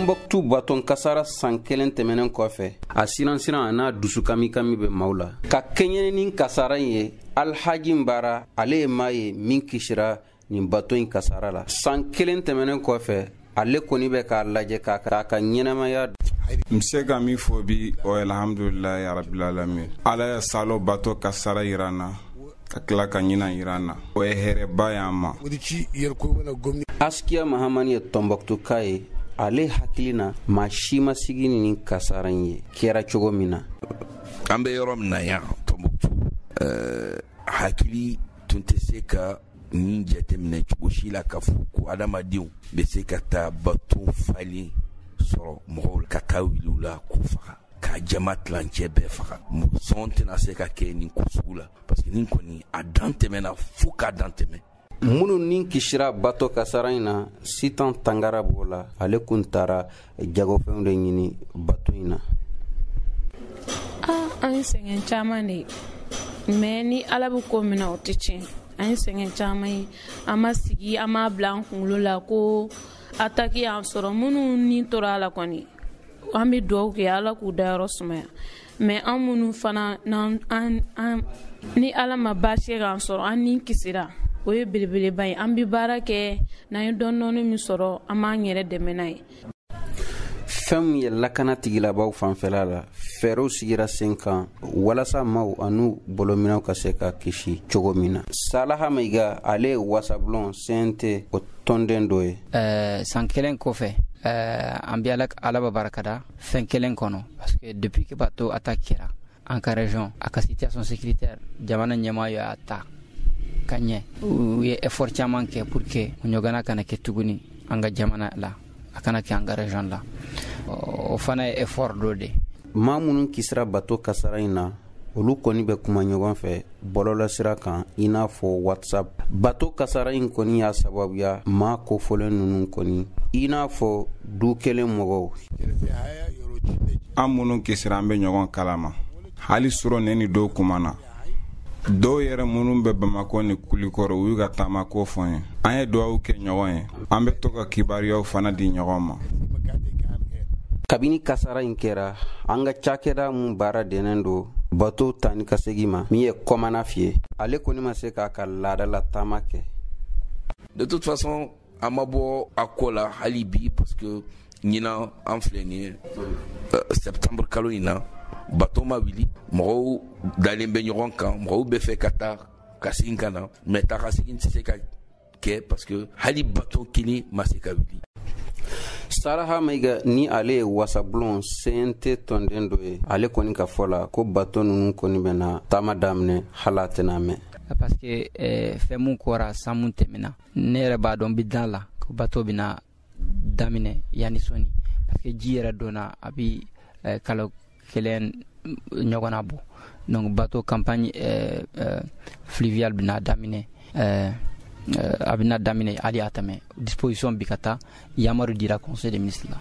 Tombouctou baton kasara san kelen tɛmɛnen kɔfɛ a siran a n'a dusukami bɛ maaw la ka kɛɲɛ ni kasara ye Alhaji Bara ale ye maa ye min kisira nin bato in kasara la san kelen tɛmɛnen kɔfɛ ale kɔni bɛ k'a lajɛ k'a ka ɲɛnamaya mse ka min fɔ bi o alhamdulilahi rabbil alamin ala ya salo bato kasara yirana ka tila ka ɲinan yirana o ye hɛrɛba y'an ma Askia Mahamani ye Tombouctou ka ye ale hakili na maa si ma sigi ni kasara ye kɛra cogo min na an bɛ yɔrɔ min na yan Tombouctou hakili tun tɛ se ka nin jateminɛ cogo si la ka fɔ ko adamadenw bɛ se ka taa bato falen sɔrɔ mɔgɔw ka taa wuli u la k'u faga ka jama tilancɛ bɛɛ faga sɔn tɛna se ka kɛ nin ko sugu la parce que nin kɔni a dan tɛmɛna fo k'a dan tɛmɛ minnu ni kisira bato kasara in na Sitan Tangara b'o la ale kun taara jagofɛnw de ɲini bato in na an ye sɛgɛn caman de mais ni ala bɛ ko min na o tɛ tiɲɛ an ye sɛgɛn caman ye an ma sigi an ma bila an kunkolo la ko ataki y'an sɔrɔ minnu ni tora a la kɔni an bɛ dugawu kɛ ala k'u dayɔrɔ sumaya mais an minnu fana ni ala ma baasi k'an sɔrɔ an ni kisira o ye belebeleba ye an bɛ baara kɛ n'an ye dɔɔni min sɔrɔ an b'an yɛrɛ dɛmɛ n'a ye fɛn min ye lakana tigilabaw fanfɛla la fɛɛrɛw sigira sen kan walasa maaw an'u bolominɛw ka se ka kisi cogo min na Salaha Mayiga ale ye wasabulon CNT o tɔnden dɔ ye san kelen kɔfɛ an bɛ ala ba barakada fɛn kelen kɔnɔ parce que depuis que bato attaque kɛra an ka région a ka situation sécuritaire jamana ɲɛmaa y'a ta ka ɲɛ u ye effort caman kɛ pour que ɲɔgɔnna kana kɛ tuguni an ka jamana la a kana kɛ an ka région la o fana ye effort dɔ de maa minnu kisira bato kasara in na olu kɔni bɛ kuma ɲɔgɔn fɛ bɔlɔlɔsira kan i n'a fɔ WhatsApp bato kasara in kɔni y'a sababuya maa kofɔlen ninnu kɔni i n'a fɔ du kelen mɔgɔw an minnu kisira an bɛ ɲɔgɔn kalama hali sɔrɔ ne ni dɔw kumana dɔw yɛrɛ minnu bɛ Bamako ni Kulikɔrɔ u y'u ka taama ko fɔ n ye an ye dugawu kɛ ɲɔgɔn ye an bɛ to ka kibaruyaw fana di ɲɔgɔn ma kabini kasara in kɛra an ka cakɛda mun baara dɛnen do bato tani ka segi ma min ye kɔmana fiyɛ ale kɔni ma se k'a ka laadala taama kɛ de toute façon an ma bɔ a ko la hali bi parce que ɲinan an filɛ nin ye septembre kalo in na bato ma wuli mɔgɔw dalen bɛ ɲɔgɔn kan mɔgɔw bɛ fɛ ka taa ka segin ka na mais taa ka segin tɛ se ka kɛ parce que hali bato kelen ma se ka wuli Salaha Mayiga ni ale ye wasabulon CNT tɔnden dɔ ye ale kɔni ka fɔ la ko bato ninnu kɔni bɛna taama daminɛ hala tɛna mɛn parce que fɛn mun kɔra san mun tɛmɛna ne yɛrɛ b'a dɔn bi da la ko bato bɛna daminɛ yanni sɔnni parce que ji yɛrɛ donna a bi kalo kelen ɲɔgɔnna bɔ donc bato campagne fluviale bɛna daminɛ a bɛna daminɛ hali a tɛmɛ disposition bi ka taa yamaru dira conseil des ministres la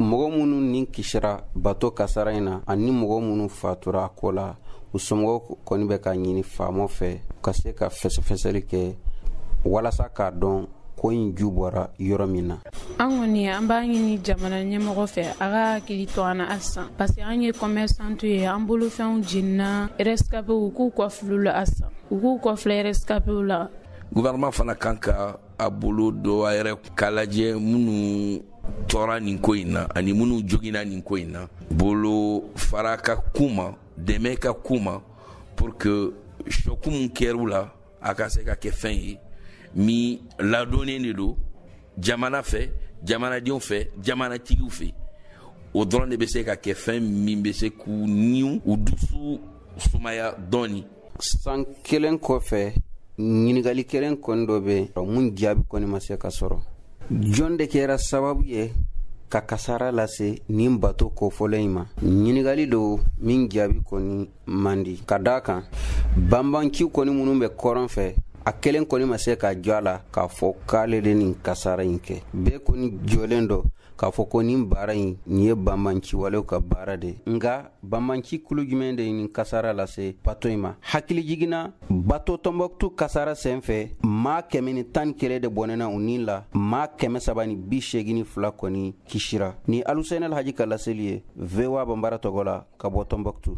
mɔgɔ minnu ni kisira bato kasara in na ani mɔgɔ minnu fatura a ko la u somɔgɔw kɔni bɛ ka ɲini faamaw fɛ ka se ka fɛsɛfɛsɛli kɛ walasa k'a dɔn ko in ju bɔra yɔrɔ min na an kɔni an b'a ɲini jamana ɲɛmɔgɔ fɛ a ka hakili to an na halisa parce que an ye commerçant ye an bolofɛnw jenina rescapé u k'u kɔfilɛ la halisa u k'u kɔfilɛ rescapé la gouvernement fana kan ka a bolo dɔ a yɛrɛ k'a lajɛ minnu tɔɔra nin ko in na ani minnu jogina nin ko in na bolo fara ka k'u ma dɛmɛ ka k'u ma pour que choc min kɛr'u la a ka se ka kɛ fɛn ye min ladɔnnen de don jamana fɛ jamanadenw fɛ jamanatigiw fɛ o dɔrɔn de bɛ se ka kɛ fɛn min bɛ se k'u niw u dusu sumaya dɔɔni san kelen kɔfɛ ɲininkali kelen kɔni dɔ bɛ mun jaabi kɔni ma se ka sɔrɔ jɔn de kɛra sababu ye ka kasara lase nin bato kofɔlen in ma ɲininkali do min jaabi kɔni man di ka daa kan banbanci kɔni minnu bɛ kɔrɔn fɛ a kelen kɔni ma se ka jɔ a la k'a fɔ k'ale de nin kasara ɲi kɛ. bɛɛ kɔni jɔlen dɔ k'a fɔ ko nin baara ɲi nin ye banbanciwalew ka baara de. nka banbanci kulu jumɛn de nin kasara lase bato in ma? hakili jiginna bato Tombouctou kasara sen fɛ maa 111 de bɔnɛna u nin la, maa 382 kɔni kisira. ni Aluseni Alhaji ka laseli ye VOA Bambara tɔgɔ la ka bɔ Tombouctou.